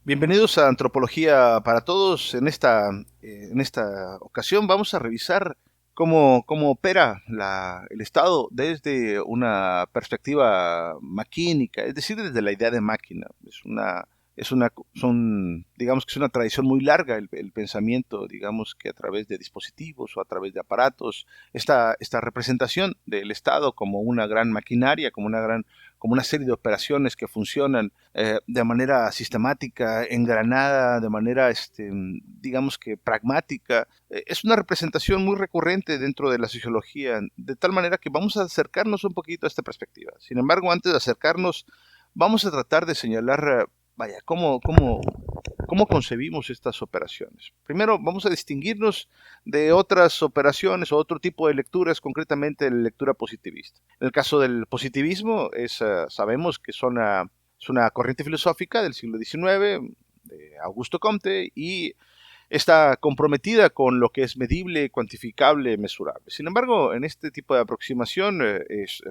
Bienvenidos a Antropología para Todos. En esta ocasión vamos a revisar cómo opera el Estado desde una perspectiva maquínica, es decir, desde la idea de máquina. Digamos que es una tradición muy larga el pensamiento, digamos que a través de dispositivos o a través de aparatos, esta representación del Estado como una gran maquinaria, como una serie de operaciones que funcionan de manera sistemática, engranada, de manera, digamos que pragmática. Es una representación muy recurrente dentro de la sociología, de tal manera que vamos a acercarnos un poquito a esta perspectiva. Sin embargo, antes de acercarnos, vamos a tratar de señalar, vaya, cómo concebimos estas operaciones. Primero, vamos a distinguirnos de otras operaciones o otro tipo de lecturas, concretamente la lectura positivista. En el caso del positivismo, sabemos que es una corriente filosófica del siglo XIX, de Augusto Comte, y está comprometida con lo que es medible, cuantificable, mesurable. Sin embargo, en este tipo de aproximación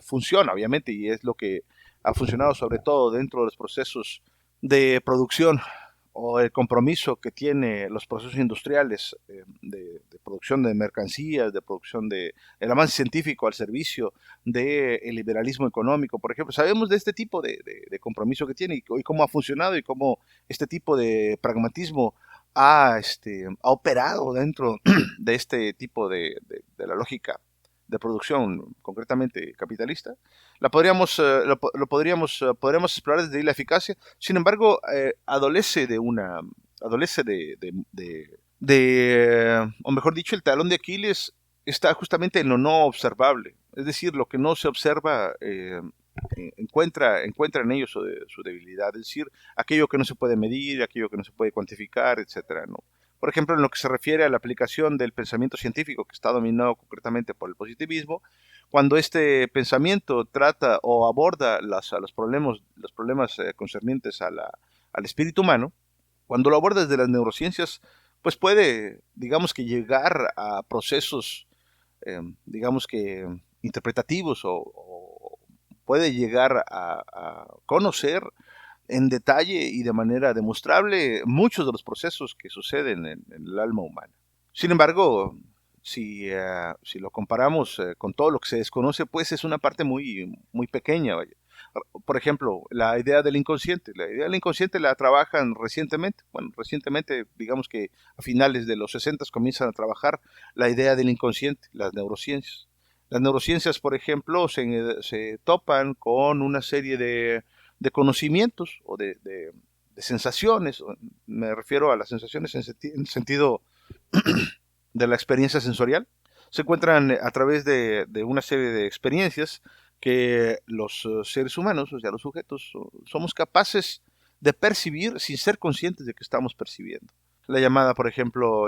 funciona, obviamente, y es lo que ha funcionado sobre todo dentro de los procesos de producción o el compromiso que tiene los procesos industriales de producción de mercancías, de producción de el avance científico al servicio del liberalismo económico, por ejemplo. Sabemos de este tipo de compromiso que tiene y cómo ha funcionado y cómo este tipo de pragmatismo ha operado dentro de este tipo de la lógica de producción concretamente capitalista. Podríamos explorar desde ahí la eficacia. Sin embargo, adolece o mejor dicho, el talón de Aquiles está justamente en lo no observable. Es decir, lo que no se observa encuentra en ellos su debilidad. Es decir, aquello que no se puede medir, aquello que no se puede cuantificar, etcétera, ¿no? Por ejemplo, en lo que se refiere a la aplicación del pensamiento científico, que está dominado concretamente por el positivismo, cuando este pensamiento trata o aborda los problemas concernientes al espíritu humano, cuando lo aborda desde las neurociencias, pues puede, digamos que llegar a procesos, digamos que interpretativos o puede llegar a conocer en detalle y de manera demostrable muchos de los procesos que suceden en el alma humana. Sin embargo, si lo comparamos con todo lo que se desconoce, pues es una parte muy pequeña. Vaya. Por ejemplo, la idea del inconsciente. La idea del inconsciente la trabajan recientemente. Bueno, recientemente, digamos que a finales de los 60 comienzan a trabajar la idea del inconsciente, las neurociencias. Las neurociencias, por ejemplo, se topan con una serie de conocimientos o de sensaciones. Me refiero a las sensaciones en el sentido de la experiencia sensorial. Se encuentran a través de una serie de experiencias que los seres humanos, o sea, los sujetos, somos capaces de percibir sin ser conscientes de que estamos percibiendo. La llamada, por ejemplo,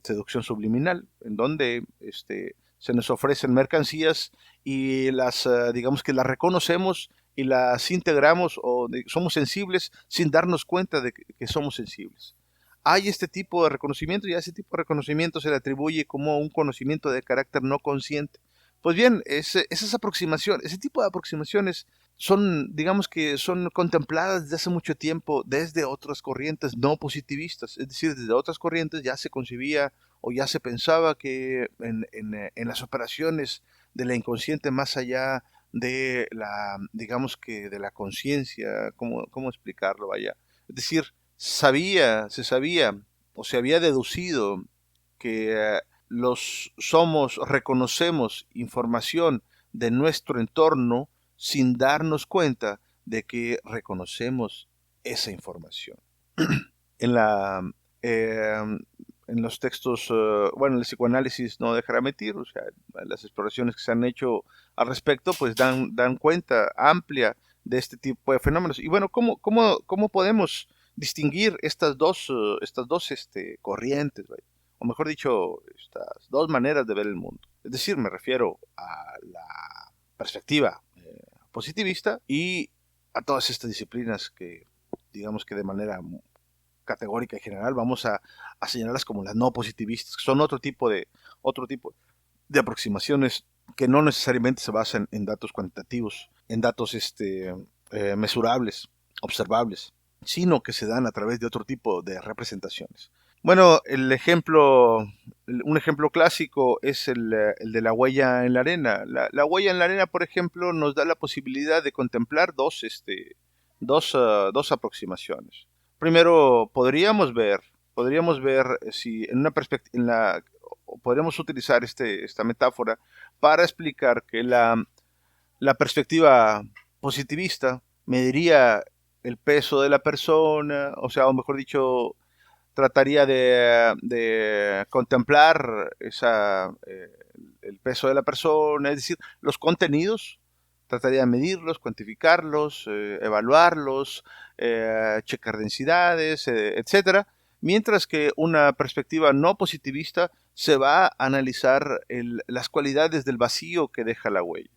seducción subliminal, en donde se nos ofrecen mercancías y digamos que las reconocemos y las integramos somos sensibles sin darnos cuenta de que somos sensibles. Hay este tipo de reconocimiento y a ese tipo de reconocimiento se le atribuye como un conocimiento de carácter no consciente. Pues bien, ese tipo de aproximaciones digamos que son contempladas desde hace mucho tiempo desde otras corrientes no positivistas, es decir, desde otras corrientes ya se concebía o ya se pensaba que en las operaciones de la inconsciente más allá digamos que de la conciencia, ¿cómo explicarlo? Vaya. Es decir, se sabía o se había deducido que reconocemos información de nuestro entorno sin darnos cuenta de que reconocemos esa información. En la eh, en los textos, bueno, el psicoanálisis no dejará mentir, o sea, las exploraciones que se han hecho al respecto, pues dan cuenta amplia de este tipo de fenómenos. Y bueno, ¿cómo podemos distinguir estas dos corrientes, ¿vale? O mejor dicho, estas dos maneras de ver el mundo? Es decir, me refiero a la perspectiva positivista y a todas estas disciplinas que, digamos que de manera categórica y general, vamos a señalarlas como las no positivistas, que son otro tipo de aproximaciones que no necesariamente se basan en datos cuantitativos, en datos mesurables, observables. sino que se dan a través de otro tipo de representaciones. Bueno, un ejemplo clásico es el de la huella en la arena. La huella en la arena, por ejemplo, nos da la posibilidad de contemplar dos aproximaciones. Primero, podríamos ver si en una perspectiva, podríamos utilizar esta metáfora para explicar que la perspectiva positivista mediría el peso de la persona, o mejor dicho, trataría de contemplar el peso de la persona, es decir, los contenidos, trataría de medirlos, cuantificarlos, evaluarlos, checar densidades, etcétera, mientras que una perspectiva no positivista se va a analizar las cualidades del vacío que deja la huella.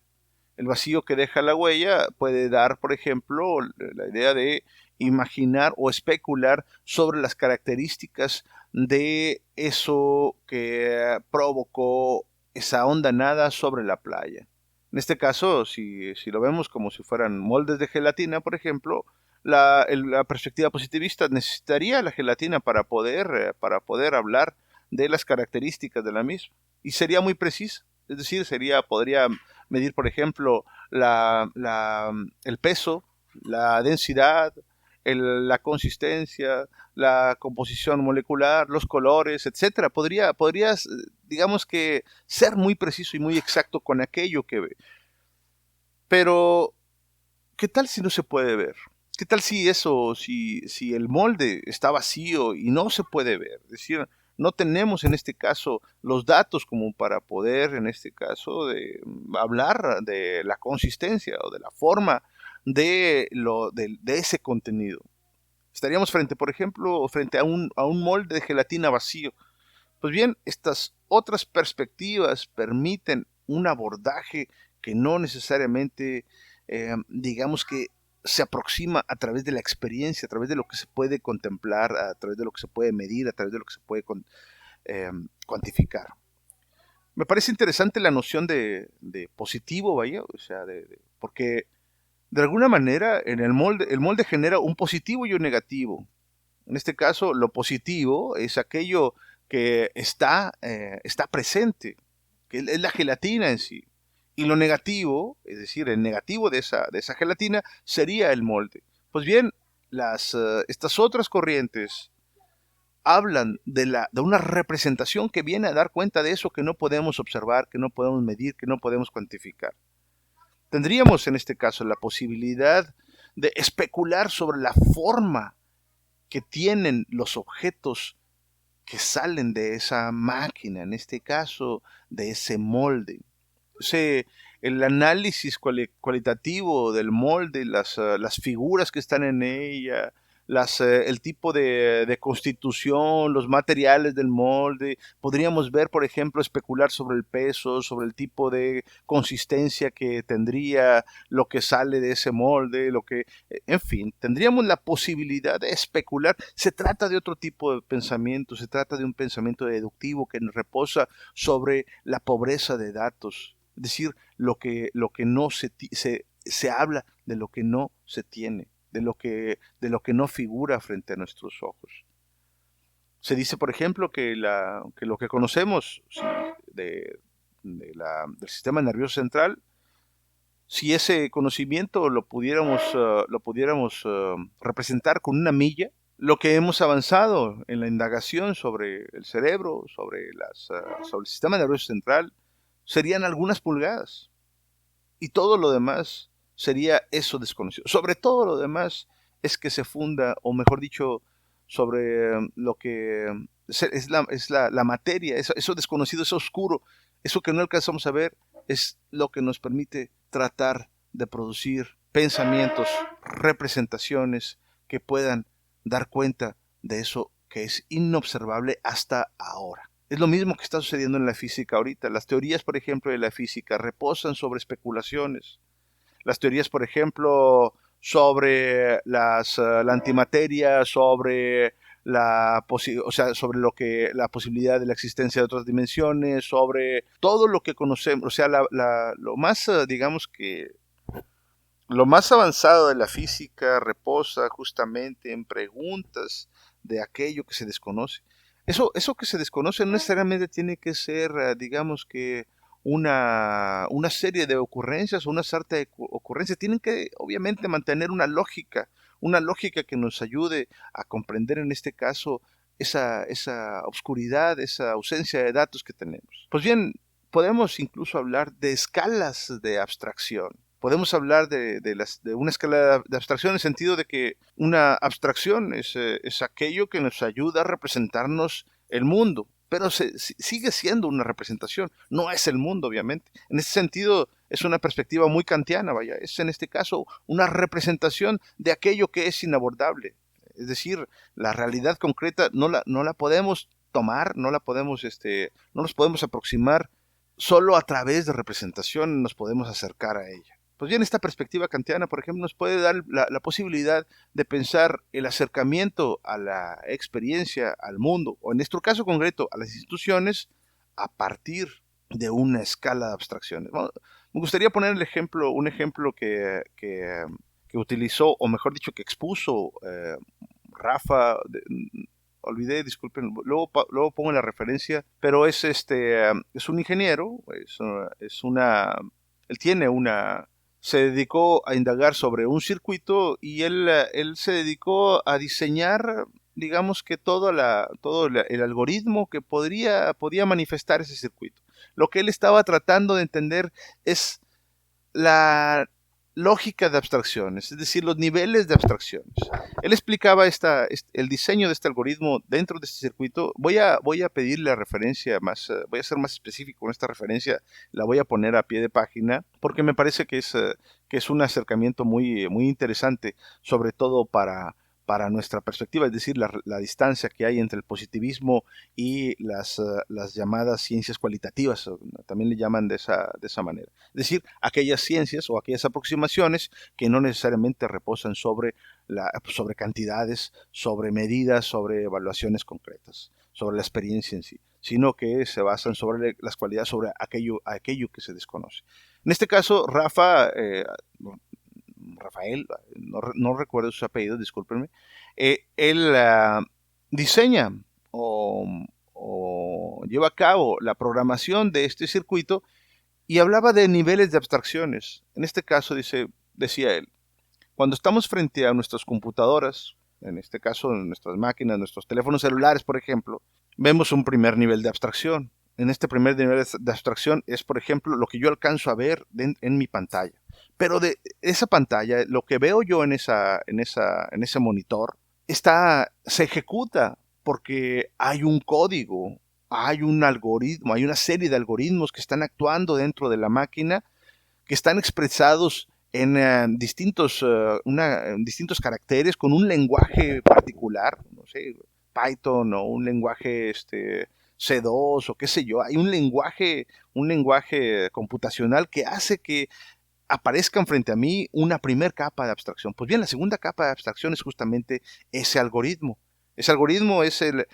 El vacío que deja la huella puede dar, por ejemplo, la idea de imaginar o especular sobre las características de eso que provocó esa onda nada sobre la playa. En este caso, si lo vemos como si fueran moldes de gelatina, por ejemplo, la perspectiva positivista necesitaría la gelatina para poder hablar de las características de la misma. Y sería muy precisa. Es decir, podría medir, por ejemplo, el peso, la densidad, la consistencia, la composición molecular, los colores, etcétera. Podrías, digamos que, ser muy preciso y muy exacto con aquello que ve. Pero, ¿qué tal si no se puede ver? ¿Qué tal si el molde está vacío y no se puede ver? Es decir, no tenemos en este caso los datos como para poder, en este caso, hablar de la consistencia o de la forma de ese contenido. Estaríamos por ejemplo, frente a un molde de gelatina vacío. Pues bien, estas otras perspectivas permiten un abordaje que no necesariamente, digamos que se aproxima a través de la experiencia, a través de lo que se puede contemplar, a través de lo que se puede medir, a través de lo que se puede cuantificar. Me parece interesante la noción de positivo, vaya, porque de alguna manera en el molde genera un positivo y un negativo. En este caso, lo positivo es aquello que está presente, que es la gelatina en sí. Y lo negativo, es decir, el negativo de esa gelatina, sería el molde. Pues bien, estas otras corrientes hablan de una representación que viene a dar cuenta de eso que no podemos observar, que no podemos medir, que no podemos cuantificar. Tendríamos en este caso la posibilidad de especular sobre la forma que tienen los objetos que salen de esa máquina, en este caso de ese molde. El análisis cualitativo del molde, las figuras que están en ella, el tipo de constitución, los materiales del molde. Podríamos ver, por ejemplo, especular sobre el peso, sobre el tipo de consistencia que tendría lo que sale de ese molde, en fin, tendríamos la posibilidad de especular. Se trata de otro tipo de pensamiento, se trata de un pensamiento deductivo que reposa sobre la pobreza de datos. Es decir, lo que no se habla de lo que no se tiene, de lo que no figura frente a nuestros ojos. Se dice, por ejemplo, que lo que conocemos del sistema nervioso central, si ese conocimiento lo pudiéramos representar con una milla, lo que hemos avanzado en la indagación sobre el cerebro, sobre el sistema nervioso central, serían algunas pulgadas. Y todo lo demás sería eso desconocido. Sobre todo lo demás es que se funda, o mejor dicho, sobre lo que es la materia, eso desconocido, eso oscuro, eso que no alcanzamos a ver, es lo que nos permite tratar de producir pensamientos, representaciones que puedan dar cuenta de eso que es inobservable hasta ahora. Es lo mismo que está sucediendo en la física ahorita. Las teorías, por ejemplo, de la física reposan sobre especulaciones. Las teorías, por ejemplo, sobre la antimateria, sobre la posibilidad de la existencia de otras dimensiones, sobre todo lo que conocemos, lo más, digamos que Lo más avanzado de la física reposa justamente en preguntas de aquello que se desconoce. Eso que se desconoce no necesariamente tiene que ser, digamos que, una serie de ocurrencias o una sarta de ocurrencias. Tienen que, obviamente, mantener una lógica que nos ayude a comprender en este caso esa oscuridad, esa ausencia de datos que tenemos. Pues bien, podemos incluso hablar de escalas de abstracción. Podemos hablar de una escala de abstracción en el sentido de que una abstracción es aquello que nos ayuda a representarnos el mundo, pero sigue siendo una representación, no es el mundo, obviamente. En ese sentido, es una perspectiva muy kantiana, vaya, es en este caso una representación de aquello que es inabordable. Es decir, la realidad concreta no la podemos tomar, no nos podemos aproximar. Solo a través de representación nos podemos acercar a ella. Pues bien, esta perspectiva kantiana, por ejemplo, nos puede dar la posibilidad de pensar el acercamiento a la experiencia, al mundo, o en nuestro caso concreto, a las instituciones, a partir de una escala de abstracciones. Bueno, me gustaría poner un ejemplo que utilizó, o mejor dicho, que expuso Rafa. Olvidé, disculpen, luego pongo la referencia, pero es un ingeniero, él tiene se dedicó a indagar sobre un circuito y él se dedicó a diseñar, digamos que el algoritmo que podía manifestar ese circuito. Lo que él estaba tratando de entender es la lógica de abstracciones, es decir, los niveles de abstracciones. Él explicaba el diseño de este algoritmo dentro de este circuito. Voy a pedir la referencia más, voy a ser más específico con esta referencia, la voy a poner a pie de página, porque me parece que es un acercamiento muy interesante, sobre todo para nuestra perspectiva, es decir, la distancia que hay entre el positivismo y las llamadas ciencias cualitativas, también le llaman de esa manera. Es decir, aquellas ciencias o aquellas aproximaciones que no necesariamente reposan sobre cantidades, sobre medidas, sobre evaluaciones concretas, sobre la experiencia en sí, sino que se basan sobre las cualidades, sobre aquello que se desconoce. En este caso, Rafael, no recuerdo sus apellidos, discúlpenme, él diseña o, o lleva a cabo la programación de este circuito y hablaba de niveles de abstracciones. En este caso, decía él, cuando estamos frente a nuestras computadoras, en este caso nuestras máquinas, nuestros teléfonos celulares, por ejemplo, vemos un primer nivel de abstracción. En este primer nivel de abstracción es, por ejemplo, lo que yo alcanzo a ver en mi pantalla. Pero de esa pantalla, lo que veo yo en ese monitor, se ejecuta porque hay un código, hay un algoritmo, hay una serie de algoritmos que están actuando dentro de la máquina, que están expresados en distintos caracteres, con un lenguaje particular, no sé, Python o un lenguaje C2 o qué sé yo. Hay un lenguaje computacional que hace que aparezcan frente a mí una primer capa de abstracción. Pues bien, la segunda capa de abstracción es justamente ese algoritmo. Ese algoritmo es el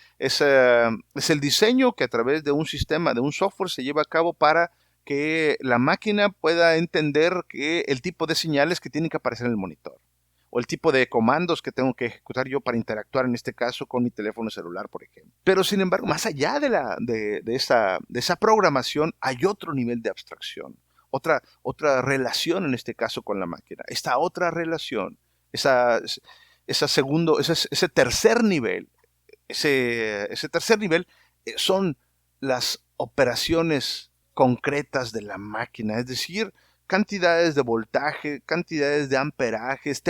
diseño que a través de un sistema, de un software, se lleva a cabo para que la máquina pueda entender el tipo de señales que tienen que aparecer en el monitor, o el tipo de comandos que tengo que ejecutar yo para interactuar, en este caso, con mi teléfono celular, por ejemplo. Pero, sin embargo, más allá de esa programación, hay otro nivel de abstracción, otra relación, en este caso, con la máquina. Esta otra relación, ese tercer nivel, ese tercer nivel son las operaciones concretas de la máquina, es decir, cantidades de voltaje, cantidades de amperajes,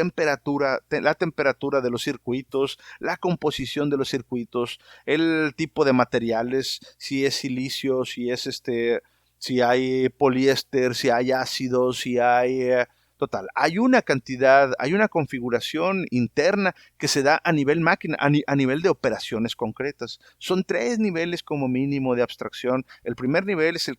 la temperatura de los circuitos, la composición de los circuitos, el tipo de materiales, si es silicio, si hay poliéster, si hay ácido, si hay total, hay una configuración interna que se da a nivel máquina, a nivel de operaciones concretas. Son tres niveles como mínimo de abstracción. El primer nivel es el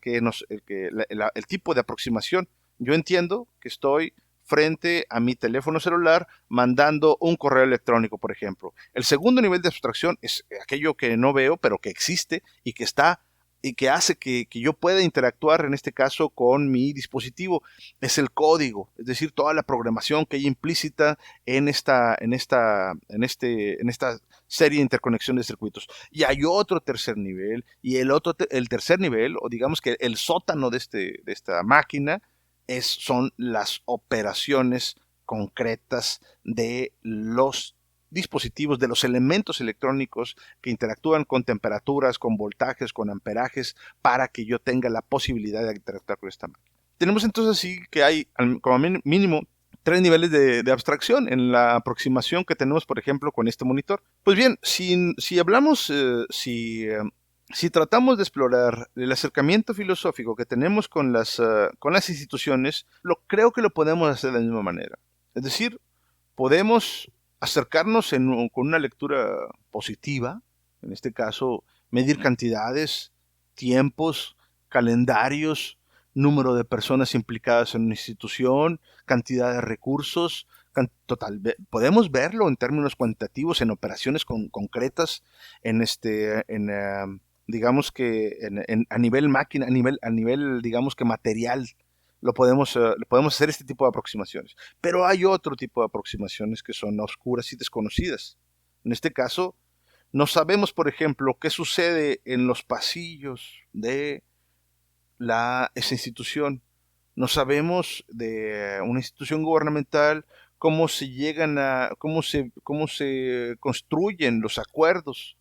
tipo de aproximación. Yo entiendo que estoy frente a mi teléfono celular mandando un correo electrónico, por ejemplo. El segundo nivel de abstracción es aquello que no veo, pero que existe y que está y que hace que yo pueda interactuar en este caso con mi dispositivo es el código, es decir, toda la programación que hay implícita en esta serie de interconexión de circuitos. Y hay otro tercer nivel, y el tercer nivel, o digamos que el sótano de esta máquina, son las operaciones concretas de los dispositivos, de los elementos electrónicos que interactúan con temperaturas, con voltajes, con amperajes, para que yo tenga la posibilidad de interactuar con esta máquina. Tenemos entonces sí que hay como mínimo tres niveles de abstracción en la aproximación que tenemos, por ejemplo, con este monitor. Pues bien, si hablamos, si tratamos de explorar el acercamiento filosófico que tenemos con las instituciones, creo que lo podemos hacer de la misma manera. Es decir, podemos acercarnos con una lectura positiva, en este caso, medir cantidades, tiempos, calendarios, número de personas implicadas en una institución, cantidad de recursos, podemos verlo en términos cuantitativos, en operaciones concretas, digamos que a nivel máquina, a nivel digamos que material, podemos hacer este tipo de aproximaciones. Pero hay otro tipo de aproximaciones que son oscuras y desconocidas. En este caso, no sabemos, por ejemplo, qué sucede en los pasillos de esa institución. No sabemos de una institución gubernamental cómo se construyen los acuerdos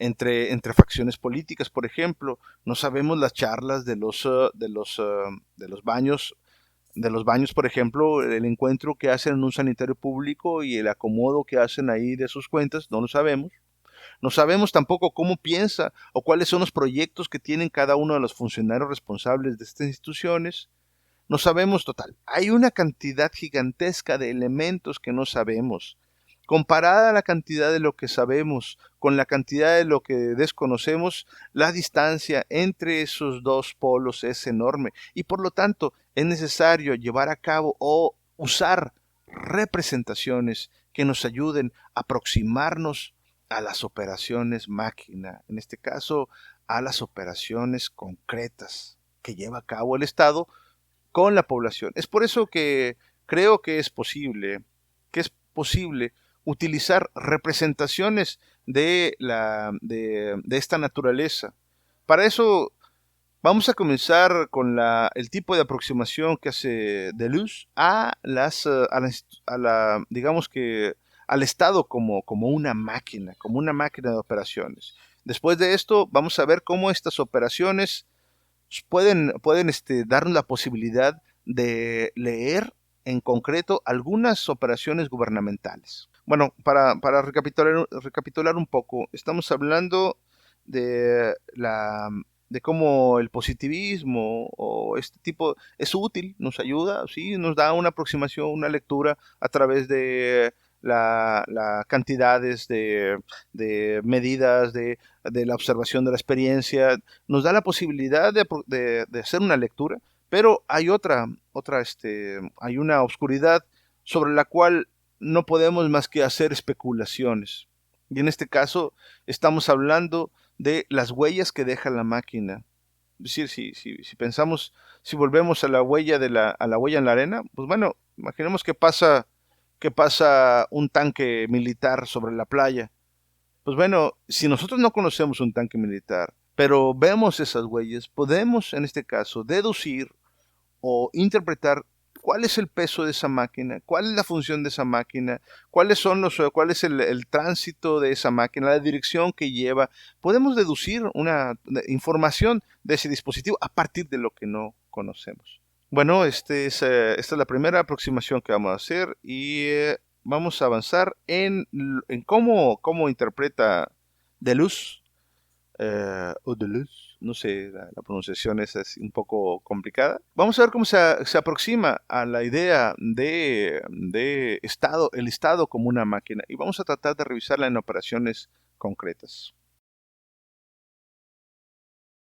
entre facciones políticas, por ejemplo. No sabemos las charlas de los baños, por ejemplo, el encuentro que hacen en un sanitario público y el acomodo que hacen ahí de sus cuentas, no lo sabemos. No sabemos tampoco cómo piensa o cuáles son los proyectos que tienen cada uno de los funcionarios responsables de estas instituciones. No sabemos, total. Hay una cantidad gigantesca de elementos que no sabemos. Comparada la cantidad de lo que sabemos con la cantidad de lo que desconocemos, la distancia entre esos dos polos es enorme y por lo tanto es necesario llevar a cabo o usar representaciones que nos ayuden a aproximarnos a las operaciones máquina, en este caso a las operaciones concretas que lleva a cabo el Estado con la población. Es por eso que creo que es posible utilizar representaciones de esta naturaleza. Para eso vamos a comenzar con el tipo de aproximación que hace Deleuze digamos que al Estado como una máquina, de operaciones. Después de esto, vamos a ver cómo estas operaciones pueden darnos la posibilidad de leer en concreto algunas operaciones gubernamentales. Bueno, para recapitular un poco, estamos hablando de de cómo el positivismo o este tipo es útil, nos ayuda, sí, nos da una aproximación, una lectura a través de la cantidades de medidas, de la observación de la experiencia, nos da la posibilidad de hacer una lectura, pero hay hay una oscuridad sobre la cual no podemos más que hacer especulaciones. Y en este caso estamos hablando de las huellas que deja la máquina. Es decir, si pensamos, si volvemos a la huella a la huella en la arena, pues bueno, imaginemos que pasa un tanque militar sobre la playa. Pues bueno, si nosotros no conocemos un tanque militar, pero vemos esas huellas, podemos en este caso deducir o interpretar cuál es el peso de esa máquina, cuál es la función de esa máquina, cuál es el tránsito de esa máquina, la dirección que lleva. Podemos deducir una información de ese dispositivo a partir de lo que no conocemos. Bueno, esta es la primera aproximación que vamos a hacer y vamos a avanzar en cómo interpreta Deleuze o Deleuze, no sé, la pronunciación es un poco complicada. Vamos a ver cómo se aproxima a la idea de el Estado como una máquina y vamos a tratar de revisarla en operaciones concretas.